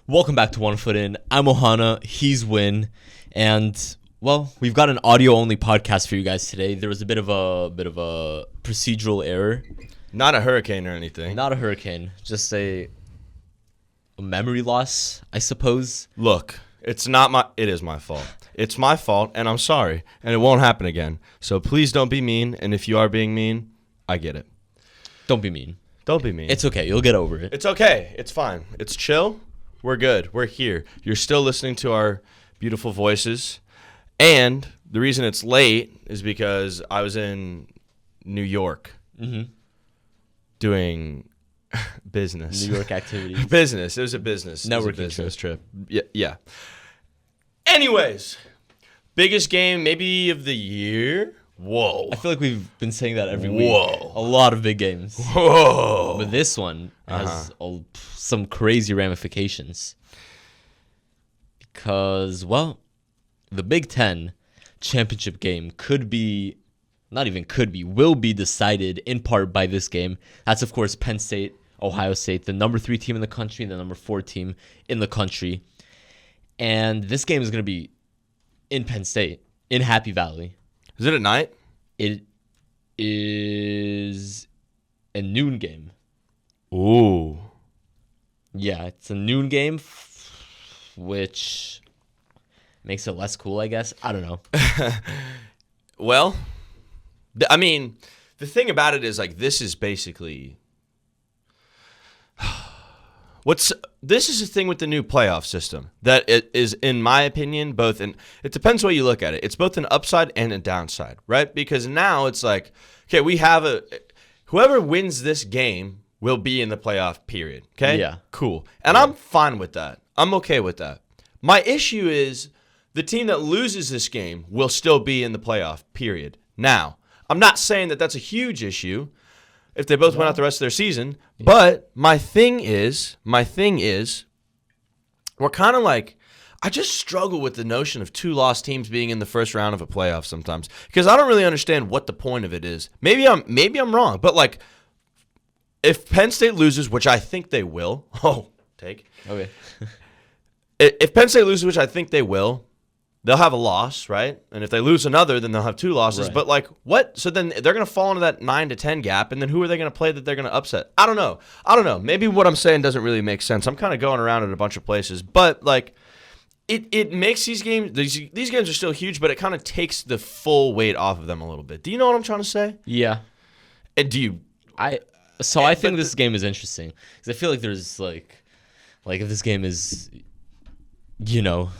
Welcome back to One Foot In. I'm Ohana, he's Winn, and well, we've got an audio-only podcast for you guys today. There was a bit of a procedural error. Not a hurricane or anything. Not a hurricane, just a memory loss, I suppose. Look, it is my fault. It's my fault, and I'm sorry, and it won't happen again. So please don't be mean, and if you are being mean, I get it. Don't be mean. Don't be mean. It's okay. You'll get over it. It's okay. It's fine. It's chill. We're good. We're here. You're still listening to our beautiful voices. And the reason it's late is because I was in New York doing business. New York activities. Business. It was a business. Networking trip. Yeah. Anyways, biggest game maybe of the year. Whoa. I feel like we've been saying that every week. Whoa. A lot of big games. Whoa. But this one has some crazy ramifications. Because, well, the Big Ten championship game will be decided in part by this game. That's, of course, Penn State, Ohio State, the number 3 team in the country and the number 4 team in the country. And this game is going to be in Penn State, in Happy Valley. Is it at night? It is a noon game. Ooh. Yeah, it's a noon game, which makes it less cool, I guess. I don't know. Well, I mean, the thing about it is, like, this is basically... This is the thing with the new playoff system that it is, in my opinion, both, and it depends what you look at it. It's both an upside and a downside, right? Because now it's like, okay, we have whoever wins this game will be in the playoff period. Okay, yeah, cool, and I'm fine with that. I'm okay with that. My issue is the team that loses this game will still be in the playoff period. Now, I'm not saying that that's a huge issue if they both went out the rest of their season. Yeah. But my thing is, we're kind of like, I just struggle with the notion of 2 lost teams being in the first round of a playoff sometimes, because I don't really understand what the point of it is. Maybe I'm wrong, but like, if Penn State loses, which I think they will, okay. If Penn State loses, which I think they will, they'll have a loss, right? And if they lose another, then they'll have 2 losses. Right. But, like, what? So then they're going to fall into that 9 to 10 gap, and then who are they going to play that they're going to upset? I don't know. Maybe what I'm saying doesn't really make sense. I'm kind of going around in a bunch of places. But, like, it makes these games – these games are still huge, but it kind of takes the full weight off of them a little bit. Do you know what I'm trying to say? Yeah. And do you – I think this game is interesting because I feel like there's, like if this game is, you know –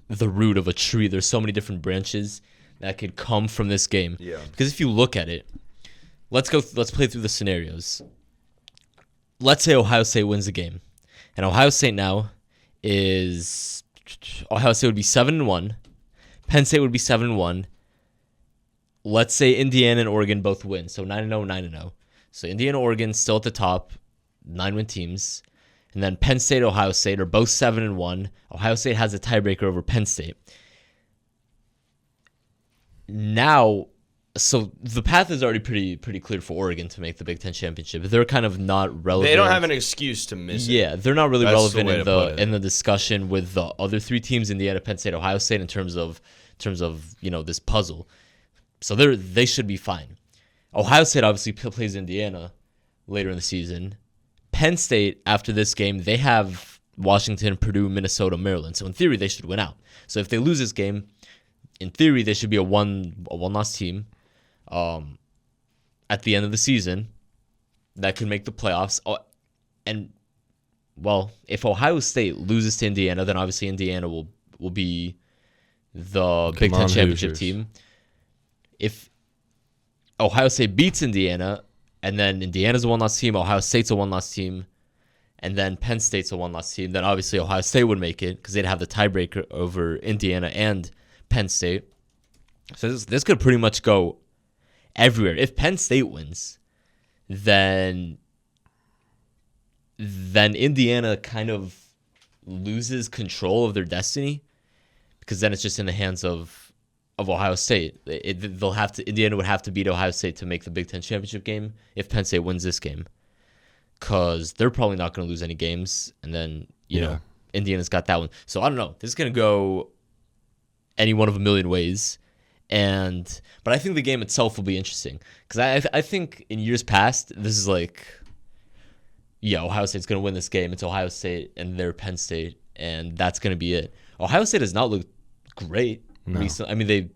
the root of a tree. There's so many different branches that could come from this game. Yeah. Because if you look at it, let's play through the scenarios. Let's say Ohio State wins the game. And Ohio State now would be 7-1. Penn State would be 7-1. Let's say Indiana and Oregon both win. So 9-0, 9-0. So Indiana, Oregon still at the top, 9-win teams. And then Penn State, Ohio State are both 7-1. Ohio State has a tiebreaker over Penn State. Now, so the path is already pretty clear for Oregon to make the Big Ten championship. They're kind of not relevant. They don't have an excuse to miss it. Yeah, they're not really relevant in the discussion with the other 3 teams, Indiana, Penn State, Ohio State, in terms of this puzzle. So they should be fine. Ohio State obviously plays Indiana later in the season. Penn State, after this game, they have Washington, Purdue, Minnesota, Maryland. So in theory, they should win out. So if they lose this game, in theory, they should be a one-loss team at the end of the season that could make the playoffs. And, well, if Ohio State loses to Indiana, then obviously Indiana will be the Big Ten championship team. If Ohio State beats Indiana, and then Indiana's a one-loss team, Ohio State's a one-loss team, and then Penn State's a one-loss team, then obviously Ohio State would make it because they'd have the tiebreaker over Indiana and Penn State. So this could pretty much go everywhere. If Penn State wins, then Indiana kind of loses control of their destiny because then it's just in the hands of Ohio State. Indiana would have to beat Ohio State to make the Big Ten championship game if Penn State wins this game, because they're probably not going to lose any games. And then you know Indiana's got that one. So I don't know. This is gonna go any one of a million ways, but I think the game itself will be interesting because I think in years past this is like, yeah, Ohio State's gonna win this game. It's Ohio State and they're Penn State, and that's gonna be it. Ohio State has not looked great recently. I mean,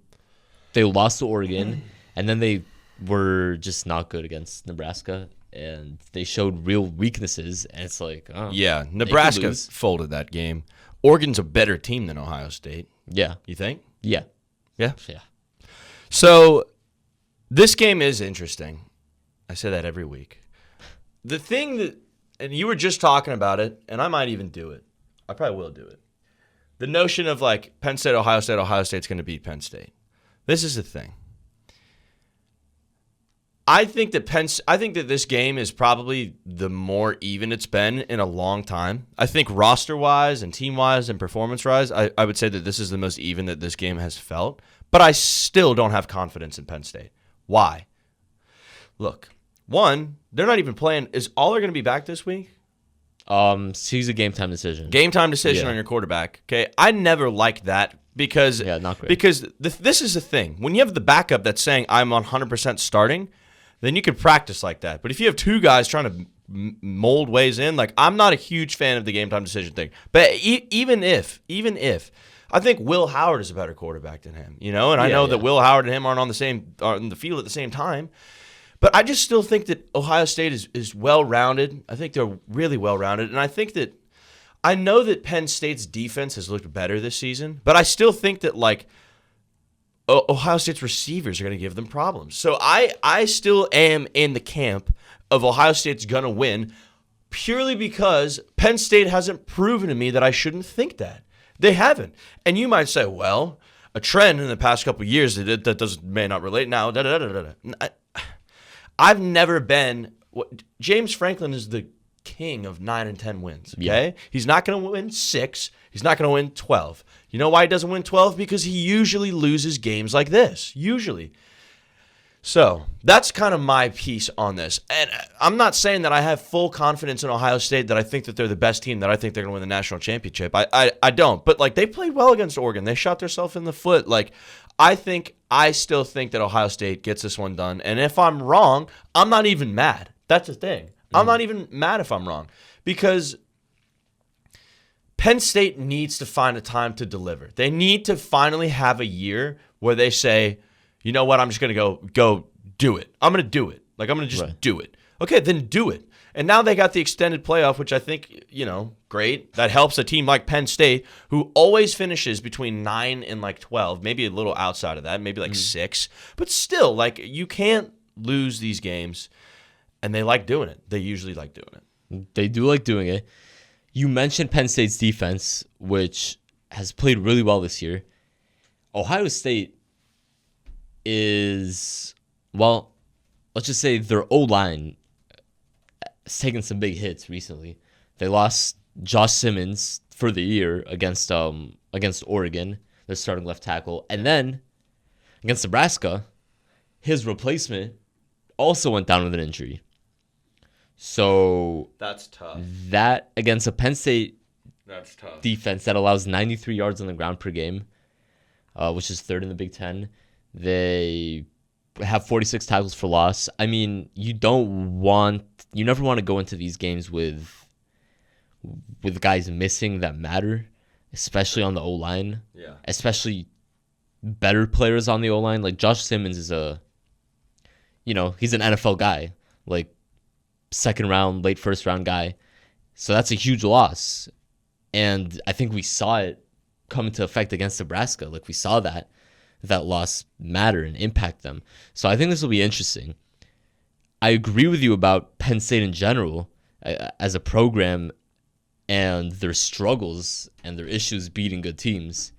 they lost to Oregon, and then they were just not good against Nebraska, and they showed real weaknesses. And it's like, oh, yeah, Nebraska folded that game. Oregon's a better team than Ohio State. Yeah, you think? Yeah. So this game is interesting. I say that every week. The thing that, and you were just talking about it, and I might even do it. I probably will do it. The notion of like Penn State, Ohio State's going to beat Penn State. This is the thing. I think that this game is probably the more even it's been in a long time. I think roster-wise and team-wise and performance-wise, I would say that this is the most even that this game has felt. But I still don't have confidence in Penn State. Why? Look, one, they're not even playing. Is Aller going to be back this week? He's a game-time decision. Game-time decision on your quarterback. Okay, I never liked that. Because not great. Because this is the thing. When you have the backup that's saying, I'm 100% starting, then you could practice like that. But if you have two guys trying to mold ways in, like, I'm not a huge fan of the game time decision thing. But even if, I think Will Howard is a better quarterback than him, and I know that Will Howard and him aren't on the field at the same time. But I just still think that Ohio State is well-rounded. I think they're really well-rounded. And I know that Penn State's defense has looked better this season, but I still think that, like, Ohio State's receivers are going to give them problems. So I still am in the camp of Ohio State's going to win purely because Penn State hasn't proven to me that I shouldn't think that. They haven't. And you might say, well, a trend in the past couple of years that may not relate now. I've never been – James Franklin is the king of 9 and 10 wins, okay? Yeah. He's not going to win 6. He's not going to win 12. You know why he doesn't win 12? Because he usually loses games like this, usually. So that's kind of my piece on this. And I'm not saying that I have full confidence in Ohio State, that I think that they're the best team, that I think they're going to win the national championship. I don't. But, like, they played well against Oregon. They shot themselves in the foot. Like, I still think that Ohio State gets this one done. And if I'm wrong, I'm not even mad. That's the thing. I'm not even mad if I'm wrong, because Penn State needs to find a time to deliver. They need to finally have a year where they say, you know what, I'm just going to go do it. I'm going to do it. Like, I'm going to just do it. Okay, then do it. And now they got the extended playoff, which I think, great. That helps a team like Penn State, who always finishes between 9 and, 12, maybe a little outside of that, maybe 6. But still, you can't lose these games. And they like doing it. They usually like doing it. They do like doing it. You mentioned Penn State's defense, which has played really well this year. Ohio State is, well, let's just say their O-line has taken some big hits recently. They lost Josh Simmons for the year against Oregon, their starting left tackle. And then against Nebraska, his replacement also went down with an injury. So that's tough. That against a Penn State defense that allows 93 yards on the ground per game, which is third in the Big Ten. They have 46 tackles for loss. I mean, you never want to go into these games with guys missing that matter, especially on the O-line. Yeah. Especially better players on the O-line. Like Josh Simmons is he's an NFL guy. Like, second round, late first round guy. So that's a huge loss. And I think we saw it come into effect against Nebraska. Like, we saw that loss matter and impact them. So I think this will be interesting. I agree with you about Penn State in general as a program and their struggles and their issues beating good teams.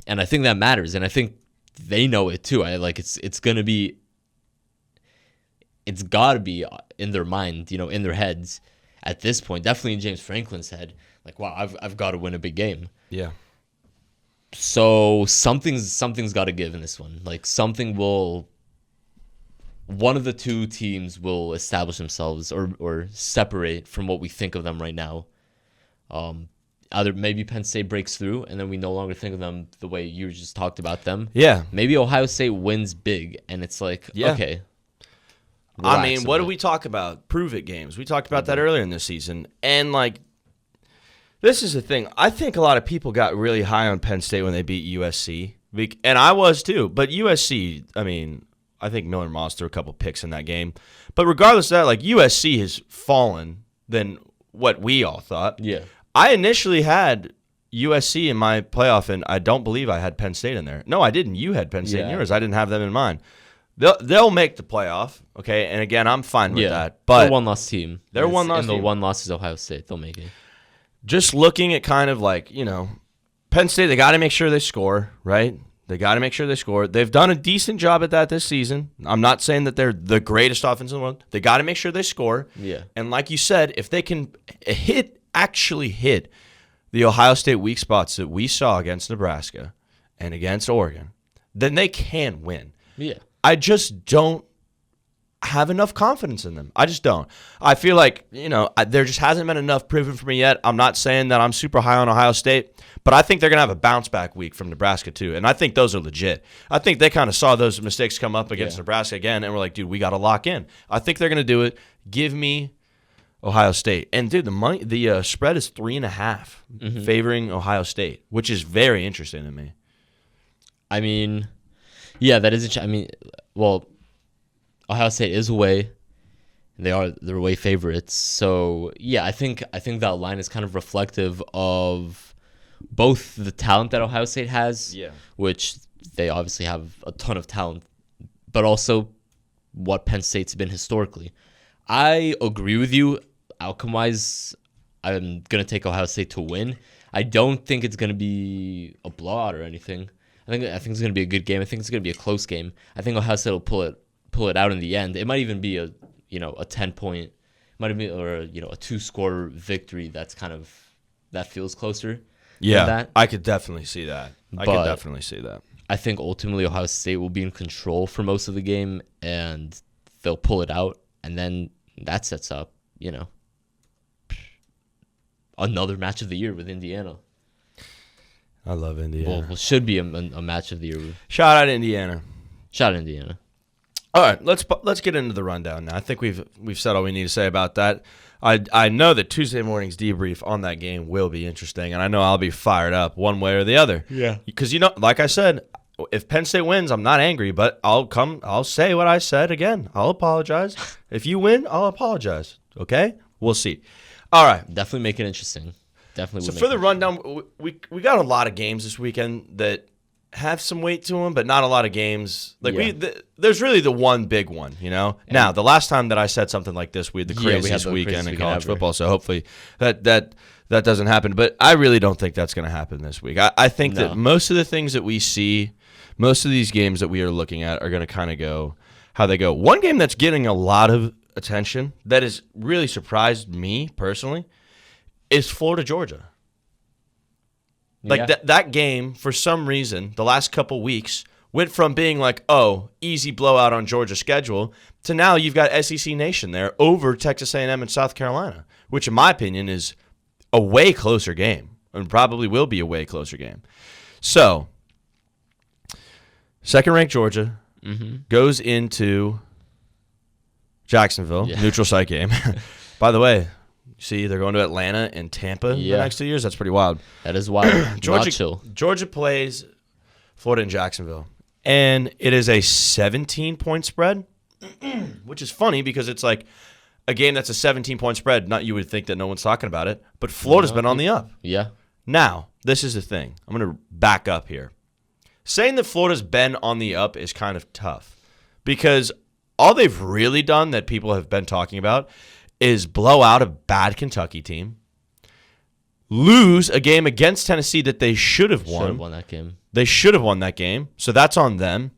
And I think that matters. And I think they know it too. It's got to be in their mind, in their heads at this point. Definitely in James Franklin's head. Like, wow, I've got to win a big game. Yeah. So something's got to give in this one. Like, one of the two teams will establish themselves or separate from what we think of them right now. Either maybe Penn State breaks through, and then we no longer think of them the way you just talked about them. Yeah. Maybe Ohio State wins big, and it's like, okay. I mean, what do we talk about? Prove it games. We talked about that earlier in the season. And, like, this is the thing. I think a lot of people got really high on Penn State when they beat USC. And I was too. But USC, I mean, I think Miller Moss threw a couple picks in that game. But regardless of that, like, USC has fallen than what we all thought. Yeah. I initially had USC in my playoff, and I don't believe I had Penn State in there. No, I didn't. You had Penn State in yours. I didn't have them in mine. They'll make the playoff, okay? And again, I'm fine with that. But they're a one-loss team. They're a one-loss team. And the one loss is Ohio State. They'll make it. Just looking at kind of like, Penn State, they got to make sure they score, right? They got to make sure they score. They've done a decent job at that this season. I'm not saying that they're the greatest offense in the world. They got to make sure they score. Yeah. And like you said, if they can actually hit the Ohio State weak spots that we saw against Nebraska and against Oregon, then they can win. Yeah. I just don't have enough confidence in them. I just don't. I feel like, there just hasn't been enough proven for me yet. I'm not saying that I'm super high on Ohio State, but I think they're going to have a bounce back week from Nebraska too. And I think those are legit. I think they kind of saw those mistakes come up against Nebraska again and were like, dude, we got to lock in. I think they're going to do it. Give me Ohio State. And dude, the spread is 3.5 favoring Ohio State, which is very interesting to me. I mean, yeah, that is. Ohio State is away. They're away favorites. So yeah, I think that line is kind of reflective of both the talent that Ohio State has, which they obviously have a ton of talent, but also what Penn State's been historically. I agree with you. Outcome-wise, I'm going to take Ohio State to win. I don't think it's going to be a blowout or anything. I think it's going to be a good game. I think it's going to be a close game. I think Ohio State will pull it out in the end. It might even be a 10-point, or a 2-score victory. That feels closer. Yeah, that. I could definitely see that. I think ultimately Ohio State will be in control for most of the game, and they'll pull it out, and then that sets up, another match of the year with Indiana. I love Indiana. Well, should be a match of the year. Shout out Indiana. All right, let's get into the rundown now. I think we've said all we need to say about that. I know that Tuesday morning's debrief on that game will be interesting, and I know I'll be fired up one way or the other. Yeah. Because like I said, if Penn State wins, I'm not angry, but I'll say what I said again. I'll apologize. If you win, I'll apologize. Okay? We'll see. All right. Definitely make it interesting. Definitely. So for the rundown, we got a lot of games this weekend that have some weight to them, but not a lot of games. There's really the one big one, Now, the last time that I said something like this, we had the craziest weekend in college football, so hopefully that doesn't happen. But I really don't think that's going to happen this week. I think that most of the things that we see, most of these games that we are looking at are going to kind of go how they go. One game that's getting a lot of attention that has really surprised me personally is Florida-Georgia. That game, for some reason, the last couple weeks, went from being like, easy blowout on Georgia's schedule, to now you've got SEC Nation there over Texas A&M and South Carolina, which in my opinion is a way closer game and probably will be a way closer game. So, second-ranked Georgia goes into Jacksonville, neutral site game. By the way, see, they're going to Atlanta and Tampa in the next 2 years. That's pretty wild. That is wild. Georgia plays Florida and Jacksonville, and it is a 17-point spread, which is funny because it's like a game that's a 17-point spread. Not you would think that no one's talking about it, but Florida's been on the up. Yeah. Now, this is the thing. I'm going to back up here. Saying that Florida's been on the up is kind of tough because all they've really done that people have been talking about is blow out a bad Kentucky team, lose a game against Tennessee that they should have won. Should have won that game. They should have won that game, so that's on them.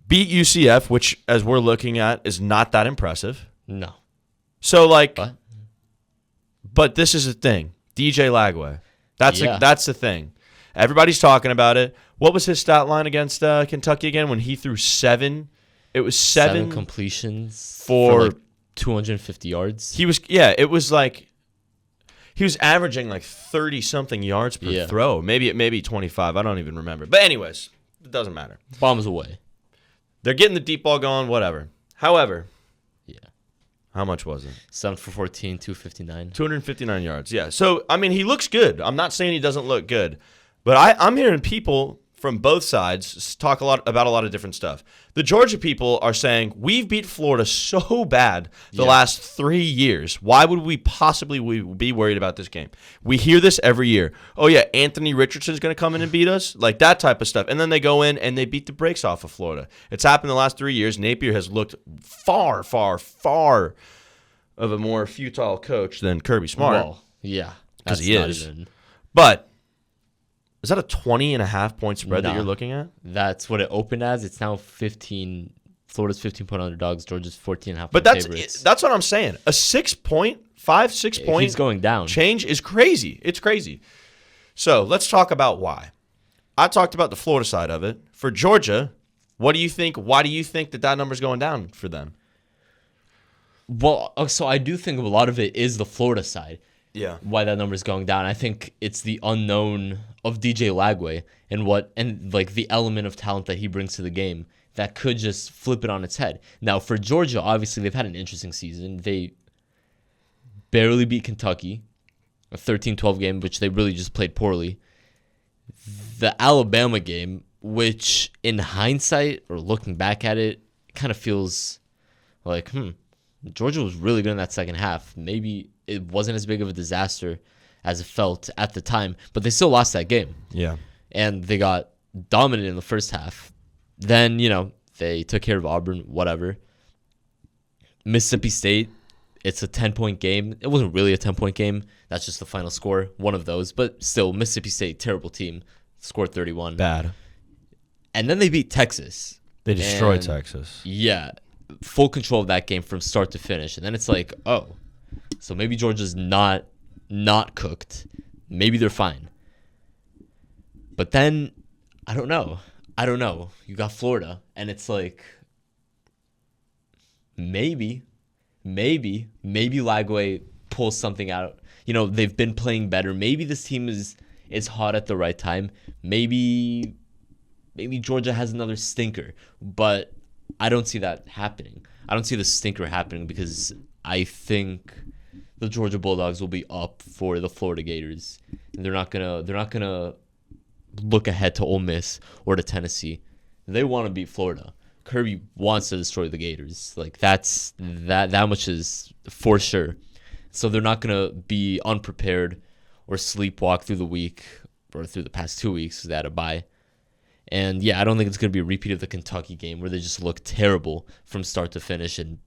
Beat UCF, which, as we're looking at, is not that impressive. No. So, but this is the thing. DJ Lagway. That's the thing. Everybody's talking about it. What was his stat line against Kentucky again when he threw 7? It was 7 completions for 250 yards. It was like He was averaging like 30-something yards per throw. Maybe 25. I don't even remember. But anyways, it doesn't matter. Bombs away. They're getting the deep ball going, whatever. However, yeah. How much was it? 7 for 14, 259. 259 yards, yeah. So, I mean, he looks good. I'm not saying he doesn't look good. But I'm hearing people from both sides talk about a lot of different stuff. The Georgia people are saying, we've beat Florida so bad the last 3 years. Why would we possibly be worried about this game? We hear this every year. Oh, yeah, Anthony Richardson's going to come in and beat us? Like that type of stuff. And then they go in and they beat the brakes off of Florida. It's happened the last 3 years. Napier has looked far, far, far of a more futile coach than Kirby Smart. Well, yeah. Because he is. But is that a 20.5 point spread that you're looking at? That's what it opened as. It's now 15. Florida's 15-point underdogs. Georgia's 14.5 but that's what I'm saying. A 6 point, 6 point keeps going down. Change is crazy. It's crazy. So let's talk about why. I talked about the Florida side of it. For Georgia, what do you think? Why do you think that number's going down for them? Well, so I do think a lot of it is the Florida side. Yeah. Why that number is going down. I think it's the unknown of DJ Lagway and like the element of talent that he brings to the game that could just flip it on its head. Now, for Georgia, obviously, they've had an interesting season. They barely beat Kentucky, a 13-12 game, which they really just played poorly. The Alabama game, which in hindsight or looking back at it, kind of feels like, Georgia was really good in that second half. Maybe it wasn't as big of a disaster as it felt at the time, but they still lost that game. Yeah. And they got dominated in the first half. Then, they took care of Auburn, whatever. Mississippi State, it's a 10-point game. It wasn't really a 10-point game. That's just the final score, one of those. But still, Mississippi State, terrible team, scored 31. Bad. And then they beat Texas. They destroyed Texas. Yeah. Full control of that game from start to finish. And then it's like, oh, so maybe Georgia's not cooked. Maybe they're fine. But then, I don't know. You got Florida, and it's like, maybe Lagway pulls something out. They've been playing better. Maybe this team is hot at the right time. Maybe Georgia has another stinker, but I don't see that happening. I don't see the stinker happening because I think the Georgia Bulldogs will be up for the Florida Gators. And they're not gonna look ahead to Ole Miss or to Tennessee. They want to beat Florida. Kirby wants to destroy the Gators. Like that much is for sure. So they're not gonna be unprepared or sleepwalk through the week or through the past 2 weeks because they had a bye. And yeah, I don't think it's going to be a repeat of the Kentucky game where they just look terrible from start to finish and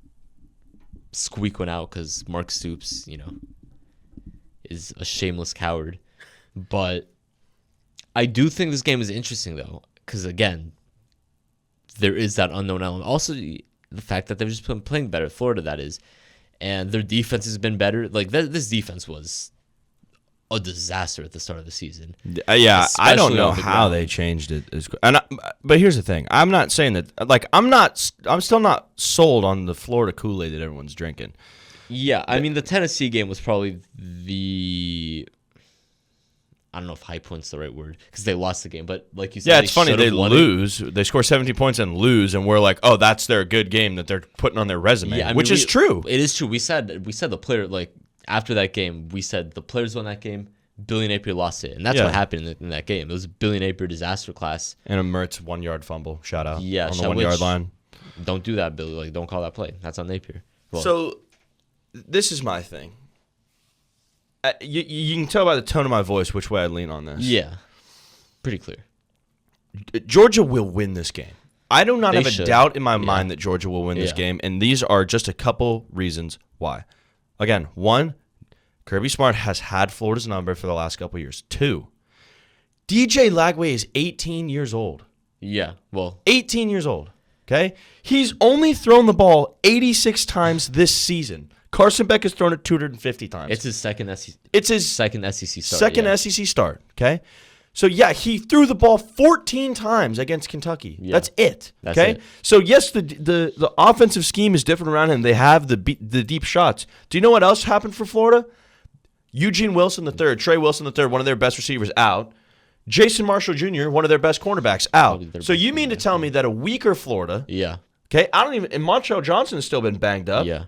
squeak one out because Mark Stoops, is a shameless coward. But I do think this game is interesting, though, because, again, there is that unknown element. Also, the fact that they've just been playing better, Florida, that is. And their defense has been better. Like, this defense was a disaster at the start of the season. Yeah, I don't know how they changed it. But here's the thing: I'm not saying that. Like, I'm still not sold on the Florida Kool-Aid that everyone's drinking. Yeah, I mean, the Tennessee game was probably I don't know if high point's the right word because they lost the game. But like you said, it's funny they lose. They score 17 points and lose, and we're like, oh, that's their good game that they're putting on their resume, yeah, which is true. It is true. We said the player after that game, we said the players won that game. Billy Napier lost it, and that's what happened in that game. It was a Billy Napier disaster class. And a Mertz 1-yard fumble, shout out. Yeah, on the 1-yard line. Don't do that, Billy. Like, don't call that play. That's on Napier. Well, so, this is my thing. You can tell by the tone of my voice which way I lean on this. Yeah, pretty clear. Georgia will win this game. I do not have a doubt in my mind that Georgia will win this game, and these are just a couple reasons why. Again, 1, Kirby Smart has had Florida's number for the last couple of years. 2, DJ Lagway is 18 years old. Yeah, well. 18 years old, okay? He's only thrown the ball 86 times this season. Carson Beck has thrown it 250 times. It's his second SEC start. SEC start, okay? So, yeah, he threw the ball 14 times against Kentucky. Yeah. That's it. Okay? That's it. So, yes, the offensive scheme is different around him. They have the deep shots. Do you know what else happened for Florida? Eugene Wilson III, Trey Wilson III, one of their best receivers, out. Jason Marshall Jr., one of their best cornerbacks, out. So you mean to tell me that a weaker Florida? Yeah. Okay, and Montrell Johnson has still been banged up. Yeah.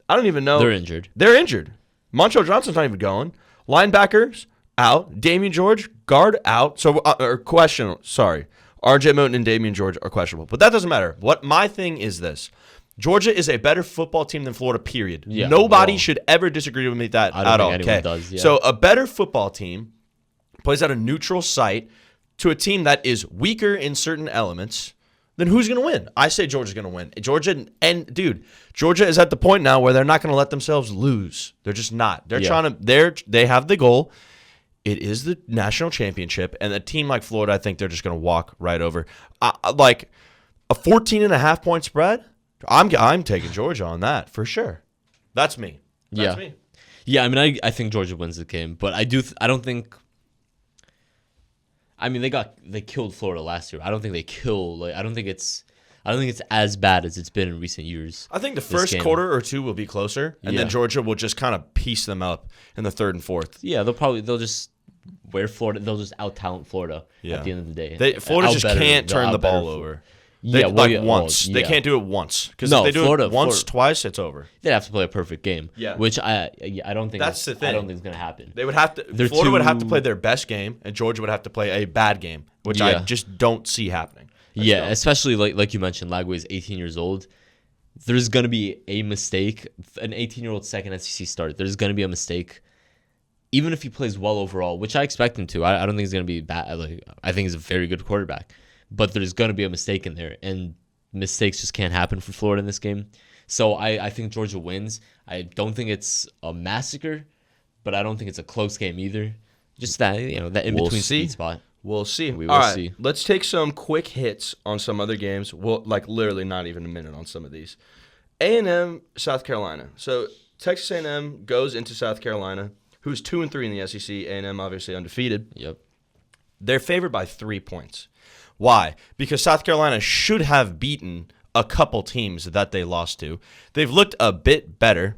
I don't even know. They're injured. Montrell Johnson's not even going. Linebackers out. Damian George, guard out. So RJ Moten and Damian George are questionable, but that doesn't matter. What my thing is this: Georgia is a better football team than Florida. Period. Yeah, Nobody should ever disagree with me that at all. Okay. Does, yeah. So a better football team plays at a neutral site to a team that is weaker in certain elements. Then who's going to win? I say Georgia's going to win. Georgia is at the point now where they're not going to let themselves lose. They're just not. They're trying to. They have the goal. It is the national championship, and a team like Florida, I think they're just going to walk right over. Like a 14.5 point spread. I'm taking Georgia on that for sure. That's me. That's me. Yeah, I mean, I think Georgia wins the game, but I don't think. I mean, they killed Florida last year. I don't think they kill. I don't think it's as bad as it's been in recent years. I think the first quarter or two will be closer, and then Georgia will just kind of piece them up in the third and fourth. Yeah, they'll just they'll just out talent Florida at the end of the day. Florida just can't turn the ball over. Once. They can't do it once. Because if they do it once, twice, it's over. They'd have to play a perfect game. Yeah. Which I don't think that's the thing. I don't think it's going to happen. They would have to. Florida would have to play their best game, and Georgia would have to play a bad game, which I just don't see happening. Especially like you mentioned, Lagway is 18 years old. There's going to be a mistake. An 18-year-old second SEC start. There's going to be a mistake. Even if he plays well overall, which I expect him to. I don't think he's going to be bad. I think he's a very good quarterback. But there's going to be a mistake in there, and mistakes just can't happen for Florida in this game. So I think Georgia wins. I don't think it's a massacre, but I don't think it's a close game either. Just that that in between speed spot. We'll see. We will see. Let's take some quick hits on some other games. Well, literally not even a minute on some of these. A&M, South Carolina. So Texas A&M goes into South Carolina, who's 2-3 in the SEC. A&M obviously undefeated. Yep. They're favored by 3 points. Why? Because South Carolina should have beaten a couple teams that they lost to. They've looked a bit better,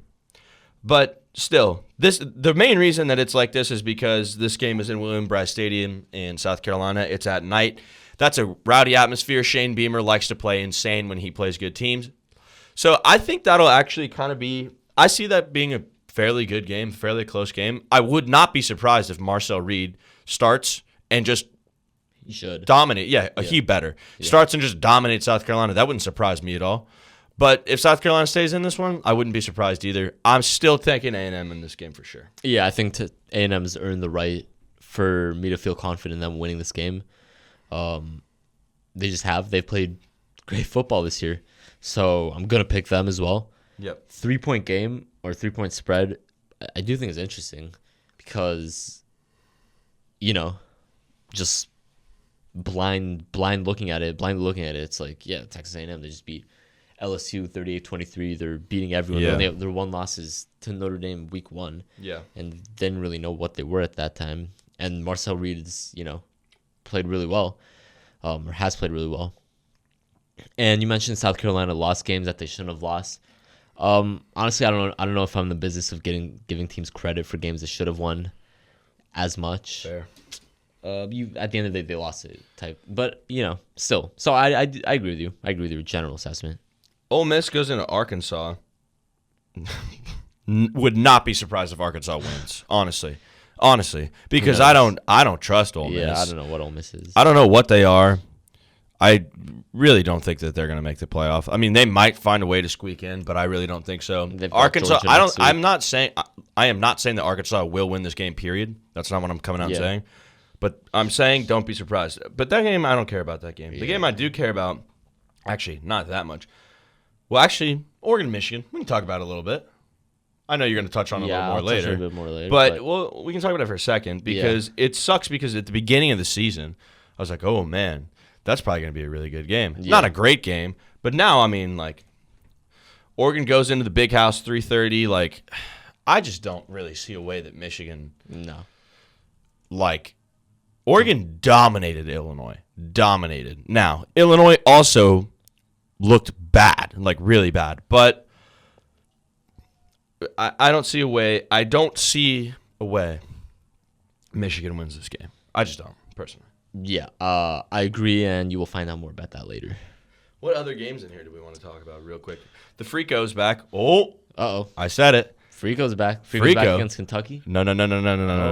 but still, the main reason that it's like this is because this game is in William Bryce Stadium in South Carolina. It's at night. That's a rowdy atmosphere. Shane Beamer likes to play insane when he plays good teams. So I think that'll actually kind of be – I see that being a fairly good game, fairly close game. I would not be surprised if Marcel Reed starts and just – he should dominate. He better. Starts and just dominate South Carolina. That wouldn't surprise me at all. But if South Carolina stays in this one, I wouldn't be surprised either. I'm still taking A&M in this game for sure. Yeah, I think A&M has earned the right for me to feel confident in them winning this game. They just have. They've played great football this year. So I'm going to pick them as well. Yep. 3-point game or 3-point spread, I do think is interesting because, just blind looking at it, it's like, Texas A&M, they just beat LSU 38-23. They're beating everyone. Yeah. Their one loss is to Notre Dame week 1. Yeah. And didn't really know what they were at that time. And Marcel Reed is, played really well, or has played really well. And you mentioned South Carolina lost games that they shouldn't have lost. Honestly, I don't know if I'm in the business of giving teams credit for games they should have won as much. Fair. At the end of the day, they lost it type, but still. So I agree with you. I agree with your general assessment. Ole Miss goes into Arkansas. Would not be surprised if Arkansas wins. Honestly, because I don't trust Ole Miss. Yeah, I don't know what Ole Miss is. I don't know what they are. I really don't think that they're going to make the playoff. I mean, they might find a way to squeak in, but I really don't think so. Arkansas. I am not saying that Arkansas will win this game. Period. That's not what I'm coming out and saying. But I'm saying don't be surprised. But that game, I don't care about that game. The game I do care about, actually, not that much. Well, actually, Oregon, Michigan. We can talk about it a little bit. I know you're going to touch on it a little more later. A bit more later. But we can talk about it for a second because it sucks because at the beginning of the season, I was like, oh, man, that's probably going to be a really good game. Yeah. Not a great game. But now, I mean, Oregon goes into the big house 3:30. I just don't really see a way that Michigan. No. Oregon dominated Illinois. Dominated. Now, Illinois also looked bad, really bad. But I don't see a way. I don't see away, Michigan wins this game. I just don't, personally. Yeah, I agree, and you will find out more about that later. What other games in here do we want to talk about real quick? The Frico's back. Oh. Uh-oh. I said it. Frico's back. Frico's back against Kentucky? No,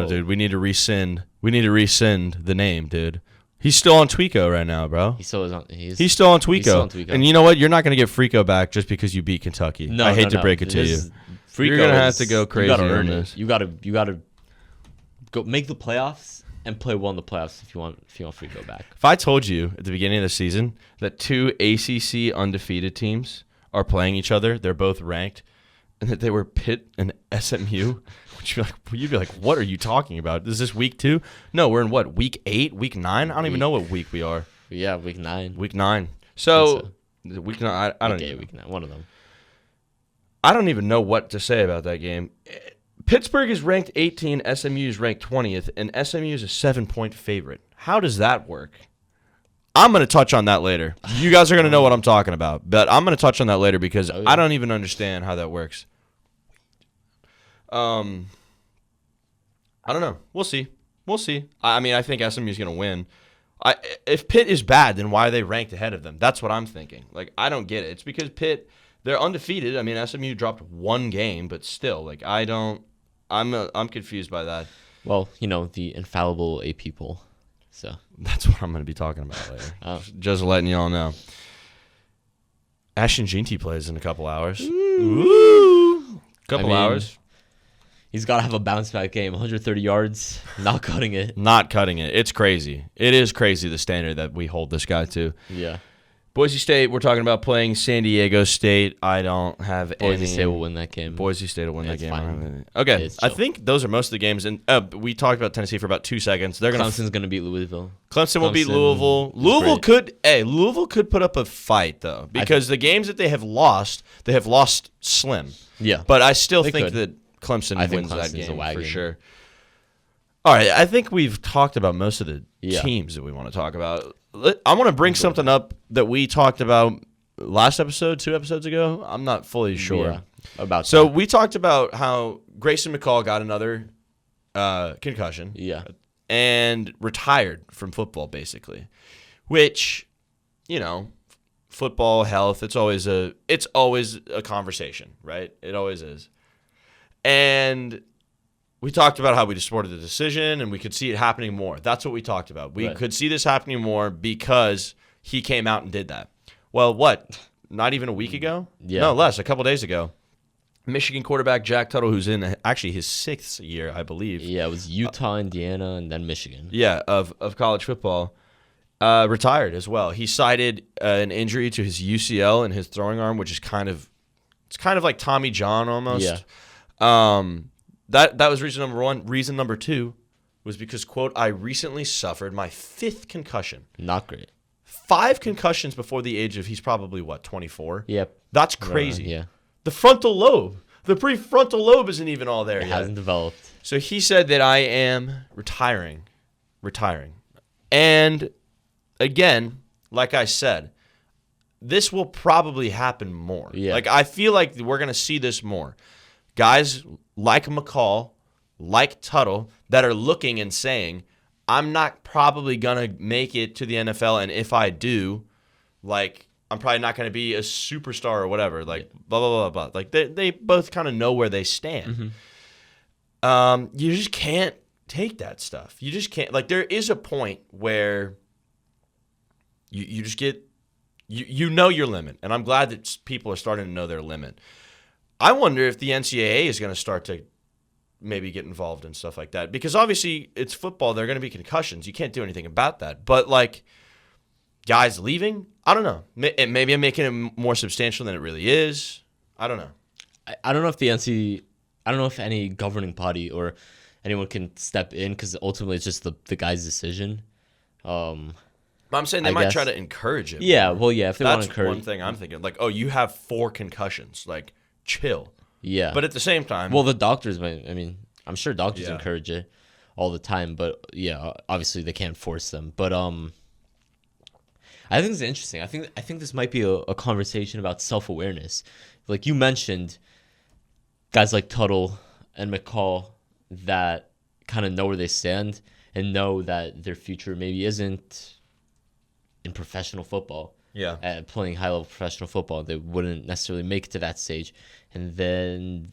dude. We need to rescind. The name, dude. He's still on Tweeko right now, bro. He's still on Tweeko. He's still on Tweeko. And you know what? You're not going to get Frico back just because you beat Kentucky. No, I hate to break it to you. You're going to have to go crazy on this. You got to go make the playoffs and play well in the playoffs if you want Frico back. If I told you at the beginning of the season that 2 ACC undefeated teams are playing each other, they're both ranked, and that they were Pitt and SMU, you'd be like, what are you talking about? Is this week 2? No, we're in what, week 8, week 9? I don't even know what week we are. Yeah, week 9. Week 9. So week 9, I don't know. Week 9, one of them. I don't even know what to say about that game. Pittsburgh is ranked 18, SMU is ranked 20th, and SMU is a 7-point favorite. How does that work? I'm going to touch on that later. You guys are going to know what I'm talking about, but I'm going to touch on that later because I don't even understand how that works. I don't know. We'll see. I mean, I think SMU is going to win. If Pitt is bad, then why are they ranked ahead of them? That's what I'm thinking. Like, I don't get it. It's because Pitt, they're undefeated. I mean, SMU dropped 1 game, but still, like, I'm confused by that. Well, the infallible AP poll. So that's what I'm going to be talking about later. Just letting y'all know. Ashton Jeanty plays in a couple hours. Ooh. Couple hours. He's got to have a bounce back game. 130 yards, not cutting it. Not cutting it. It's crazy. It is crazy the standard that we hold this guy to. Yeah. Boise State, we're talking about playing San Diego State. I don't have any. Boise State will win that game. Boise State will win that game. Fine. Okay, I think those are most of the games. And we talked about Tennessee for about 2 seconds. Clemson's going to beat Louisville. Clemson will beat Louisville. Louisville could put up a fight though, because the games that they have lost slim. Yeah, but I still think that Clemson wins that game for sure. All right, I think we've talked about most of the teams that we want to talk about. I want to bring something up that we talked about last episode, 2 episodes ago. I'm not fully sure about. So we talked about how Grayson McCall got another concussion, and retired from football, basically. Which, football health. It's always a conversation, right? It always is. And we talked about how we supported the decision and we could see it happening more. That's what we talked about. We could see this happening more because he came out and did that. Well, not even a week ago? Yeah. No, less, a couple days ago. Michigan quarterback Jack Tuttle, who's in actually his 6th year, I believe. Yeah, it was Utah, Indiana, and then Michigan. Yeah, of college football. Retired as well. He cited an injury to his UCL and his throwing arm, which is kind of like Tommy John almost. Yeah. That was reason number 1. Reason number 2 was because, quote, I recently suffered my 5th concussion. Not great. 5 concussions before the age of, he's probably, 24? Yep. That's crazy. Yeah. The frontal lobe. The prefrontal lobe isn't even all there yet. It hasn't developed. So he said that I am retiring. And, again, like I said, this will probably happen more. Yeah. Like, I feel like we're going to see this more. Guys like McCall, like Tuttle, that are looking and saying, I'm not probably going to make it to the NFL, and if I do, I'm probably not going to be a superstar or whatever, blah, blah, blah, blah. Like, they both kind of know where they stand. Mm-hmm. You just can't take that stuff. You just can't. Like, there is a point where you just get, you know your limit, and I'm glad that people are starting to know their limit. I wonder if the NCAA is going to start to maybe get involved in stuff like that. Because obviously it's football. There are going to be concussions. You can't do anything about that. But, guys leaving, I don't know. Maybe I'm making it more substantial than it really is. I don't know. I don't know if I don't know if any governing body or anyone can step in because ultimately it's just the guy's decision. I'm saying they might try to encourage it. Yeah, well, yeah, if they want to encourage. That's one thing I'm thinking. You have 4 concussions. Chill. Yeah. But at the same time. Well, the doctors might, I'm sure doctors encourage it all the time, but yeah, obviously they can't force them. But I think it's interesting. I think this might be a conversation about self-awareness. Like you mentioned, guys like Tuttle and McCall, that kind of know where they stand and know that their future maybe isn't in professional football. Yeah. At playing high-level professional football. They wouldn't necessarily make it to that stage. And then,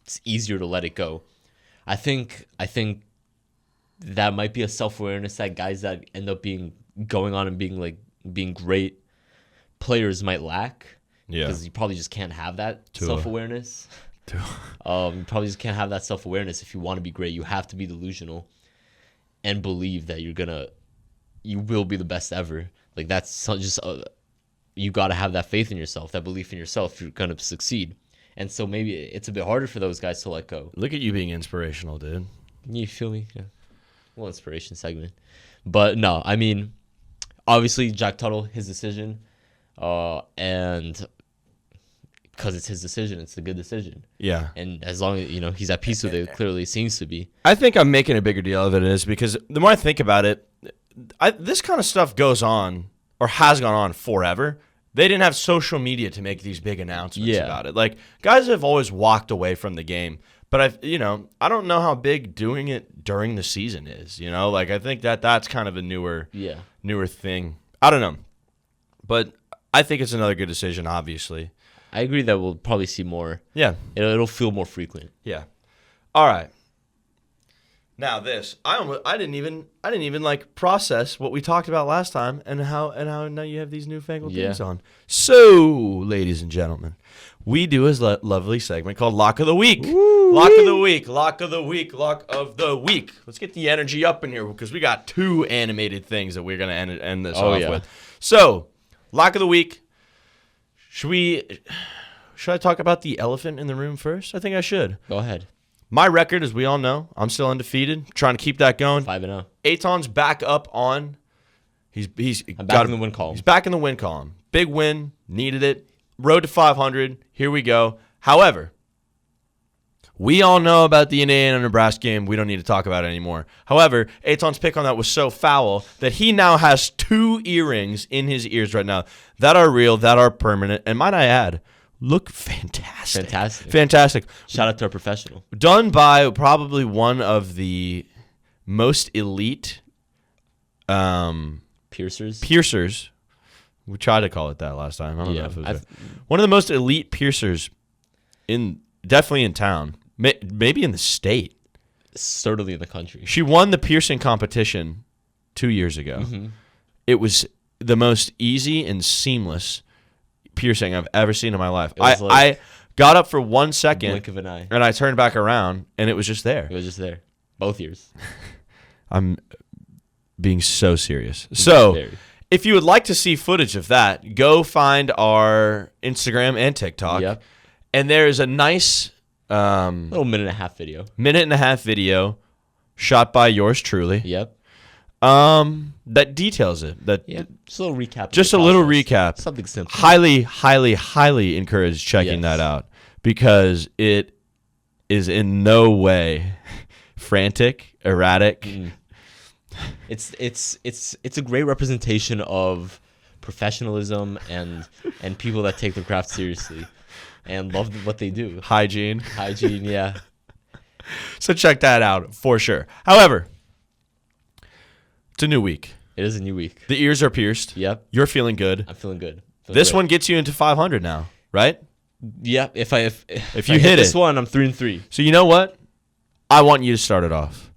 it's easier to let it go. I think that might be a self-awareness that guys that end up going on and being great players might lack. Yeah. Because you probably just can't have that self-awareness. You probably just can't have that self-awareness if you want to be great. You have to be delusional and believe that you will be the best ever. Like, that's just you got to have that faith in yourself, that belief in yourself if you're going to succeed. And so maybe it's a bit harder for those guys to let go. Look at you being inspirational, dude. You feel me? Yeah. Well, inspiration segment. But no, I mean, obviously Jack Tuttle, his decision, and because it's his decision, it's a good decision. Yeah. And as long as, he's at peace with it, clearly it seems to be. I think I'm making a bigger deal of it is because the more I think about it, this kind of stuff goes on or has gone on forever. They didn't have social media to make these big announcements about it. Like, guys have always walked away from the game, but I don't know how big doing it during the season is. Like, I think that's kind of a newer thing. I don't know, but I think it's another good decision. Obviously, I agree that we'll probably see more. Yeah, it'll feel more frequent. Yeah. All right. Now this, I didn't even like process what we talked about last time and how now you have these newfangled things on. So, ladies and gentlemen, we do a lovely segment called Lock of the Week. Woo-wee. Lock of the Week, Lock of the Week, Lock of the Week. Let's get the energy up in here because we got 2 animated things that we're gonna end this off with. So, Lock of the Week. Should I talk about the elephant in the room first? I think I should. Go ahead. My record, as we all know, I'm still undefeated. Trying to keep that going. 5-0. Eitan's back up on. I'm back in the win column. He's back in the win column. Big win. Needed it. Road to 500. Here we go. However, we all know about the Indiana-Nebraska game. We don't need to talk about it anymore. However, Eitan's pick on that was so foul that he now has 2 earrings in his ears right now that are real, that are permanent, and might I add, look fantastic. Fantastic. Shout out to our professional. Done by probably one of the most elite piercers. We tried to call it that last time. I don't know if it was one of the most elite piercers definitely in town. Maybe in the state. Certainly in the country. She won the piercing competition 2 years ago. Mm-hmm. It was the most easy and seamless piercing I've ever seen in my life. I got up for 1 second, blink of an eye, and I turned back around, and it was just there. It was just there, both ears. I'm being so serious. So, if you would like to see footage of that, go find our Instagram and TikTok. Yep. And there is a nice little minute and a half video shot by yours truly. Yep. That details it. Just a little recap. Just a little recap. Something simple. Highly, highly, highly encourage checking that out because it is in no way frantic, erratic. Mm. It's a great representation of professionalism and people that take their craft seriously and love what they do. Hygiene, yeah. So check that out for sure. However, it's a new week. It is a new week. The ears are pierced. Yep. You're feeling good. I'm feeling good. This one gets you into 500 now, right? Yep. If you hit this one, I'm 3-3. So you know what? I want you to start it off.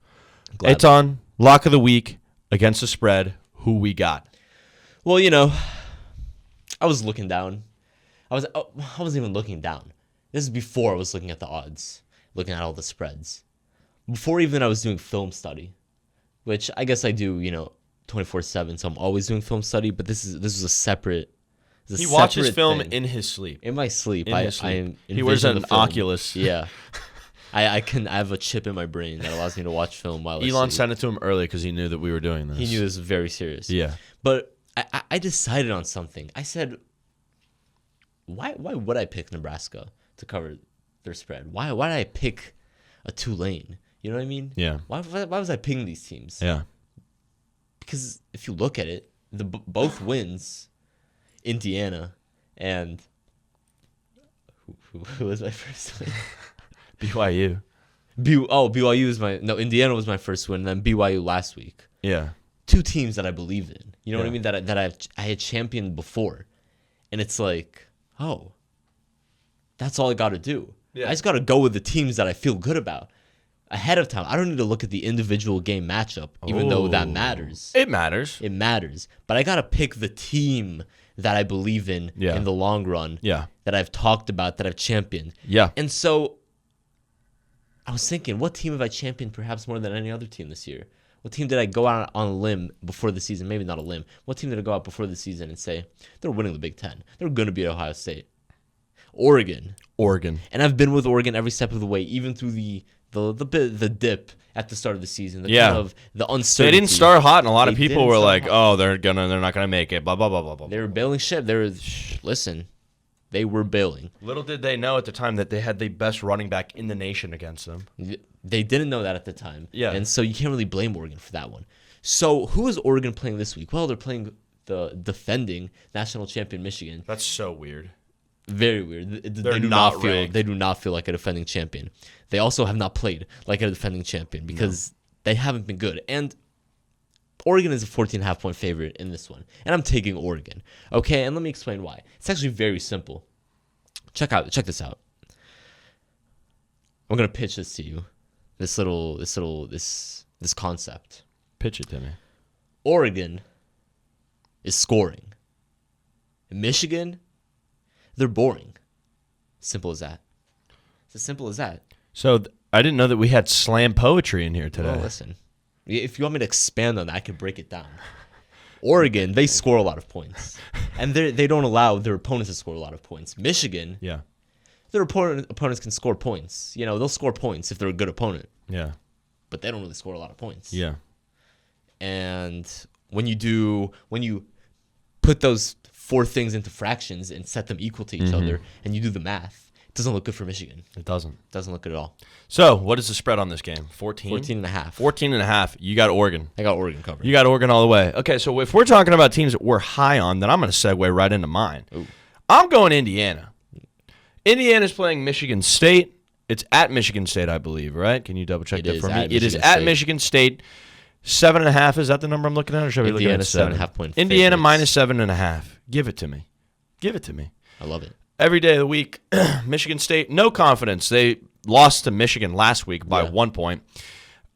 Eitan, lock of the week against the spread. Who we got? Well, I was looking down. I wasn't even looking down. This is before I was looking at the odds, looking at all the spreads. Before even I was doing film study, which I guess I do, 24/7. So I'm always doing film study. But this was a separate. He watches film in his sleep. In my sleep, he wears an Oculus. Yeah. I have a chip in my brain that allows me to watch film while I sleep. Elon sent it to him early because he knew that we were doing this. He knew this was very serious. Yeah. But I decided on something. I said, why would I pick Nebraska to cover their spread? Why did I pick a Tulane? You know what I mean? Yeah. Why was I picking these teams? Yeah. Because if you look at it, both wins, Indiana and who was my first win? BYU. BYU was Indiana was my first win, and then BYU last week. Yeah. 2 teams that I believe in. You know what I Yeah. mean? That I had championed before, and it's like, oh, that's all I got to do. Yeah. I just got to go with the teams that I feel good about ahead of time. I don't need to look at the individual game matchup, even though that matters. It matters. It matters, but I got to pick the team that I believe in the long run. Yeah. That I've talked about, that I've championed. Yeah. And so I was thinking, what team have I championed perhaps more than any other team this year? What team did I go out on a limb before the season? Maybe not a limb. What team did I go out before the season and say, they're winning the Big Ten? They're going to beat Ohio State. Oregon. And I've been with Oregon every step of the way, even through the dip at the start of the season. Kind of the uncertainty. They didn't start hot, and a lot of people were like, "Oh, they're not gonna make it." Blah blah blah blah blah. They were bailing ship. They were bailing. Little did they know at the time that they had the best running back in the nation against them. They didn't know that at the time. Yeah. And so you can't really blame Oregon for that one. So who is Oregon playing this week? Well, they're playing the defending national champion Michigan. That's so weird. Very weird. They do not feel like a defending champion. They also have not played like a defending champion because they haven't been good. And Oregon is a 14.5 point favorite in this one. And I'm taking Oregon. Okay, and let me explain why. It's actually very simple. Check this out. I'm gonna pitch this to you. This concept. Pitch it to me. Oregon is scoring. Michigan, they're boring. Simple as that. It's as simple as that. So I didn't know that we had slam poetry in here today. Well, listen. If you want me to expand on that, I can break it down. Oregon, they score a lot of points. And they don't allow their opponents to score a lot of points. Michigan, their opponents can score points. You know, they'll score points if they're a good opponent. Yeah. But they don't really score a lot of points. Yeah. And when you put those 4 things into fractions and set them equal to each other, and you do the math, it doesn't look good for Michigan. It doesn't. It doesn't look good at all. So, what is the spread on this game? 14? 14.5. 14.5. You got Oregon. I got Oregon covered. You got Oregon all the way. Okay, so if we're talking about teams that we're high on, then I'm going to segue right into mine. Ooh. I'm going Indiana. Indiana's playing Michigan State. It's at Michigan State, I believe, right? Can you double check that for me? It is at Michigan State. 7.5. Is that the number I'm looking at? Or should we look at 7.5 point Indiana favorites. minus 7.5. Give it to me. Give it to me. I love it. Every day of the week, Michigan State, no confidence. They lost to Michigan last week by 1 point.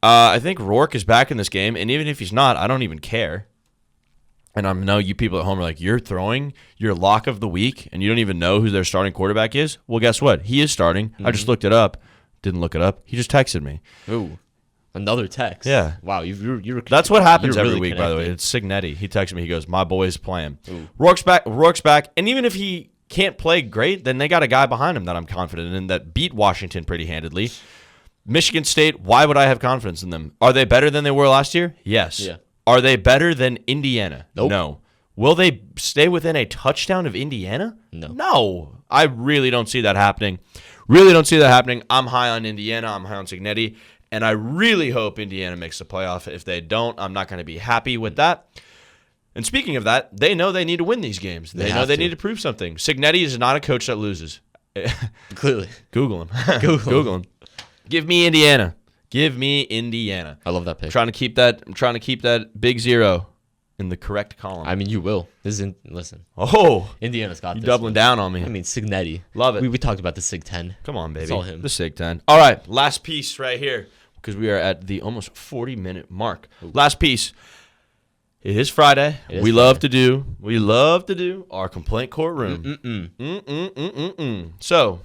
I think Rourke is back in this game, and even if he's not, I don't even care. And I know you people at home are like, you're throwing your lock of the week, and you don't even know who their starting quarterback is? Well, guess what? He is starting. Mm-hmm. I just looked it up. Didn't look it up. He just texted me. Ooh, another text. Yeah. Wow, you're That's what happens every really week, connected. by the way. It's Signetti. He texted me. He goes, my boy's playing. Ooh. Rourke's back. And even if he can't play great, then they got a guy behind him that I'm confident in that beat Washington pretty handedly. Michigan State, why would I have confidence in them? Are they better than they were last year? Yes. Yeah. Are they better than Indiana? Nope. No. Will they stay within a touchdown of Indiana? No. I really don't see that happening. I'm high on Indiana. I'm high on Signetti. And I really hope Indiana makes the playoff. If they don't, I'm not going to be happy with that. And speaking of that, they know they need to win these games. They know they need to prove something. Signetti is not a coach that loses. Clearly. Google him. Google him. Give me Indiana. I love that pick. I'm trying to keep that big 0 in the correct column. I mean, you will. Listen. Oh, Indiana's got you this doubling one. down on me. I mean, Signetti. Love it. We talked about the Sig 10. Come on, baby. It's all him. The Sig 10. All right, last piece right here because we are at the almost 40-minute mark. Ooh. Last piece. It is Friday. We love to do our complaint courtroom. So,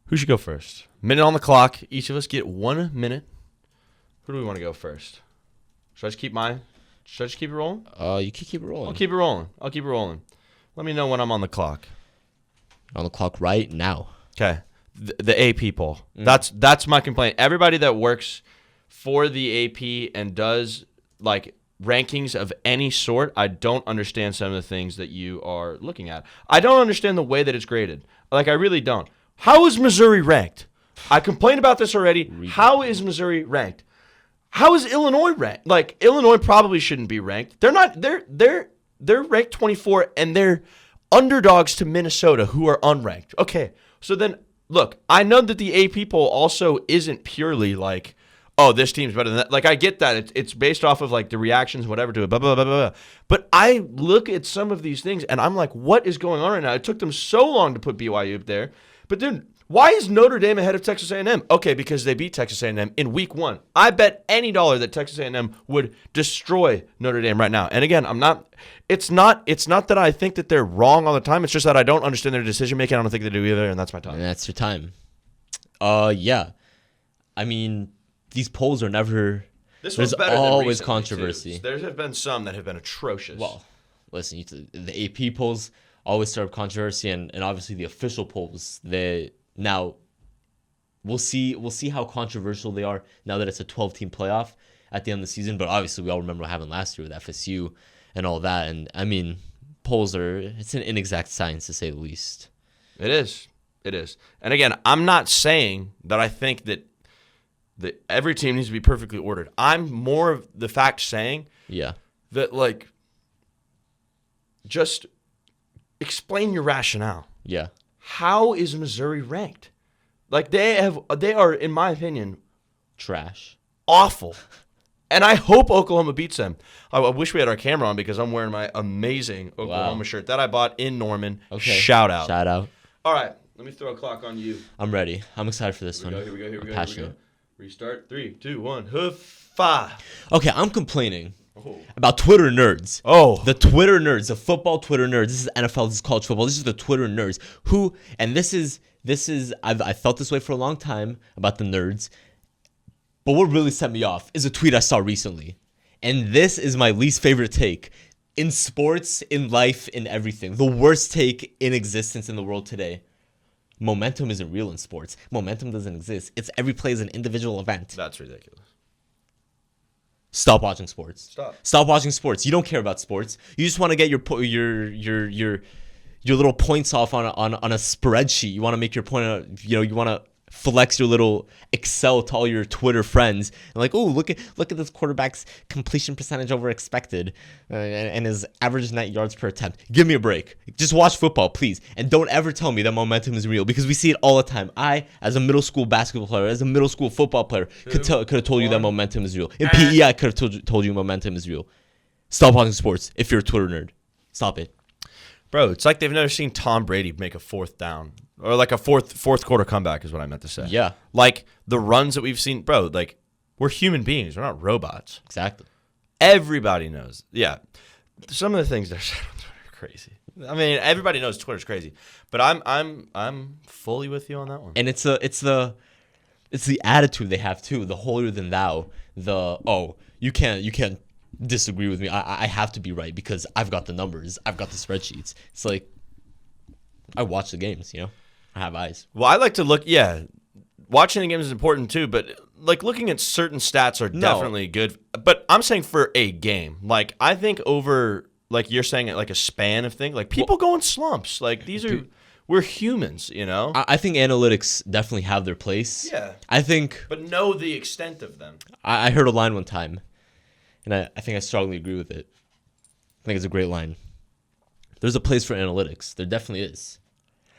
who should go first? Minute on the clock. Each of us get 1 minute. Who do we want to go first? Should I just keep it rolling? You can keep it rolling. I'll keep it rolling. Let me know when I'm on the clock. On the clock right now. Okay. The AP poll. That's my complaint. Everybody that works for the AP and does like rankings of any sort, I don't understand some of the things that you are looking at. I don't understand the way that it's graded. Like, I really don't. How is Missouri ranked? I complained about this already. How is Missouri ranked? How is Illinois ranked? Like, Illinois probably shouldn't be ranked. They're not. They're ranked 24, and they're underdogs to Minnesota, who are unranked. Okay, so then look, I know that the AP poll also isn't purely like, oh, this team's better than that. Like, I get that. It's based off of, like, the reactions, whatever, to it, blah, blah, blah, blah, blah. But I look at some of these things, and I'm like, what is going on right now? It took them so long to put BYU up there. But, dude, why is Notre Dame ahead of Texas A&M? Okay, because they beat Texas A&M in week 1. I bet any dollar that Texas A&M would destroy Notre Dame right now. And, again, it's not that I think that they're wrong all the time. It's just that I don't understand their decision-making. I don't think they do either, and that's my time. And that's your time. Yeah. I mean, these polls are never. There's always controversy. There have been some that have been atrocious. Well, listen, the AP polls always stir up controversy, and obviously the official polls. Now, we'll see how controversial they are now that it's a 12-team playoff at the end of the season. But obviously, we all remember what happened last year with FSU and all that. And I mean, it's an inexact science to say the least. It is. And again, I'm not saying that I think that every team needs to be perfectly ordered. I'm more of the fact saying that, like, just explain your rationale. Yeah. How is Missouri ranked? Like, they are, in my opinion, trash. Awful. And I hope Oklahoma beats them. I wish we had our camera on because I'm wearing my amazing Oklahoma shirt that I bought in Norman. Okay. Shout out. All right. Let me throw a clock on you. I'm ready. I'm excited for this one. Here we go. Passionate. Restart. 3, 2, 1. Hoofa. Okay, I'm complaining about Twitter nerds. The Twitter nerds, the football Twitter nerds. This is NFL, this is college football. This is the Twitter nerds and this is I felt this way for a long time about the nerds. But what really set me off is a tweet I saw recently. And this is my least favorite take in sports, in life, in everything. The worst take in existence in the world today. Momentum isn't real in sports. Momentum doesn't exist. It's every play is an individual event. That's ridiculous. Stop watching sports. Stop watching sports. You don't care about sports. You just want to get your little points off on a spreadsheet. You want to make your point. You want to flex your little Excel to all your Twitter friends and like, oh, look at this quarterback's completion percentage over expected and his average net yards per attempt. Give me a break. Just watch football, please, and don't ever tell me that momentum is real because we see it all the time. I, as a middle school basketball player, as a middle school football player, could have told you that momentum is real. In PE, I could have told you momentum is real. Stop watching sports if you're a Twitter nerd. Stop it. Bro, it's like they've never seen Tom Brady make a fourth down. Or like a fourth quarter comeback is what I meant to say. Yeah. Like the runs that we've seen, bro, like we're human beings. We're not robots. Exactly. Everybody knows. Yeah. Some of the things they're saying on Twitter are crazy. I mean, everybody knows Twitter's crazy. But I'm fully with you on that one. And it's the attitude they have too, the holier than thou. You can't disagree with me. I have to be right because I've got the numbers. I've got the spreadsheets. It's like I watch the games, I have eyes. Well, I like to look. Yeah, watching the games is important too. But like looking at certain stats are definitely good. But I'm saying for a game, like I think over, like you're saying, like a span of things, like people go in slumps. Like we're humans, I think analytics definitely have their place. Yeah. But know the extent of them. I heard a line one time, and I think I strongly agree with it. I think it's a great line. There's a place for analytics. There definitely is.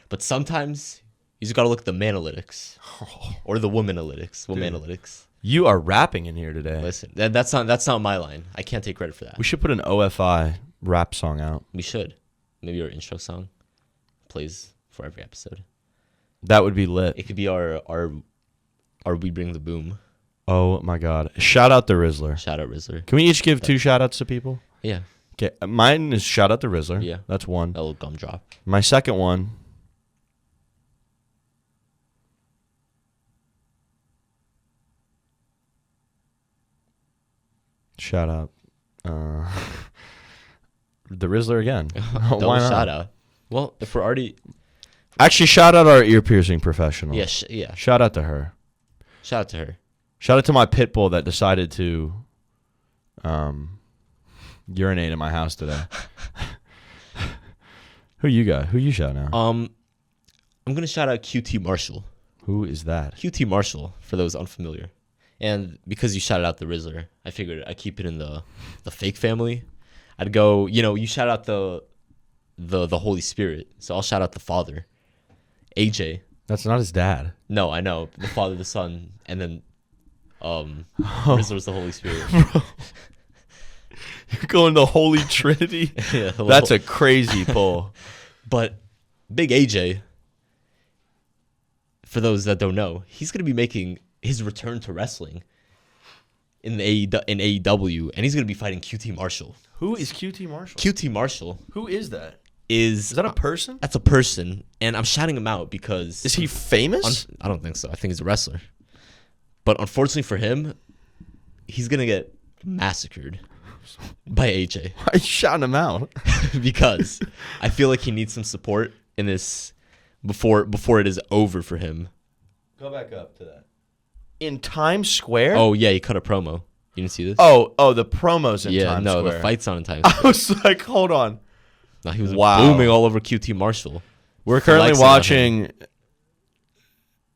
But sometimes you just got to look at the man-analytics or the woman-analytics. Woman-analytics. You are rapping in here today. Listen, that's not my line. I can't take credit for that. We should put an OFI rap song out. We should. Maybe our intro song plays for every episode. That would be lit. It could be our We Bring the Boom. Oh, my God. Shout out the Rizzler. Shout out Rizzler. Can we each give 2 shout-outs to people? Yeah. Okay, mine is shout out to Rizzler. Yeah. That's one. That little gumdrop. My second one. Shout out. The Rizzler again. Why not? Shout out. Well, if we're already. Actually, shout out our ear piercing professional. Yeah. Shout out to her. Shout out to her. Shout out to my pit bull that decided to urinate in my house today. Who you got? Who you shout out? I'm gonna shout out QT Marshall. Who is that? QT Marshall, for those unfamiliar. And because you shouted out the Rizzler, I figured I'd keep it in the fake family. I'd go, you shout out the Holy Spirit, so I'll shout out the Father, AJ, That's not his dad. No, I know. The Father, the Son, and then Rizzler's the Holy Spirit. Bro. You're going the Holy Trinity? Yeah, that's a crazy pull. But Big AJ, for those that don't know, he's going to be making his return to wrestling in AEW, and he's going to be fighting QT Marshall. Who is QT Marshall? QT Marshall. Who is that? Is that a person? That's a person, and I'm shouting him out because... Is he famous? I don't think so. I think he's a wrestler. But unfortunately for him, he's going to get massacred by AJ. Why are you shouting him out? Because I feel like he needs some support in this before it is over for him. Go back up to that. In Times Square? Oh, yeah, he cut a promo. You didn't see this? Oh, the promos in Times Square. Yeah, no, the fight's not in Times Square. I was like, hold on. No, he was booming all over QT Marshall. We're currently watching.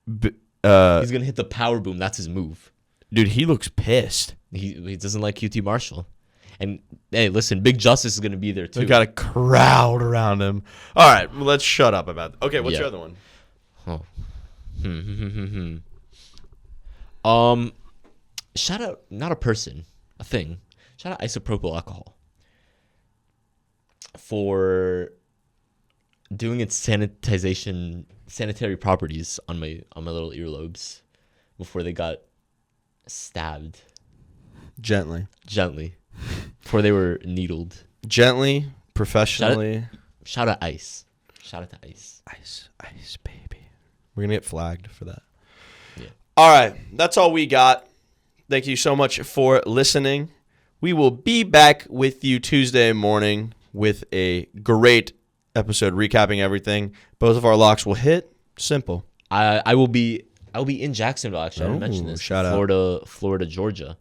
He's gonna hit the power boom. That's his move. Dude, he looks pissed. He doesn't like QT Marshall. And hey, listen, Big Justice is gonna be there too. We got a crowd around him. All right, well, let's shut up about that. Okay, what's your other one? Oh. Shout out, not a person, a thing. Shout out isopropyl alcohol for doing its sanitary properties on my little earlobes before they got stabbed. Gently. Before they were needled. Gently, professionally. Shout out Ice. Shout out to Ice. Ice, baby. We're gonna get flagged for that. Yeah. All right, that's all we got. Thank you so much for listening. We will be back with you Tuesday morning with a great episode recapping everything. Both of our locks will hit. Simple. I will be in Jacksonville, actually. I didn't mention this. Shout out. Florida, Georgia.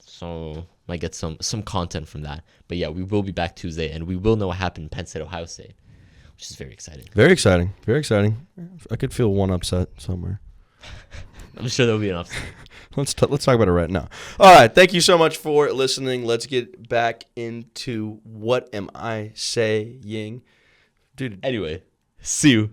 So might get some content from that. But yeah, we will be back Tuesday, and we will know what happened in Penn State, Ohio State, which is very exciting. Very exciting. Very exciting. I could feel one upset somewhere. I'm sure there'll be an upset. Let's talk about it right now. All right. Thank you so much for listening. Let's get back into what am I saying, dude. Anyway, see you.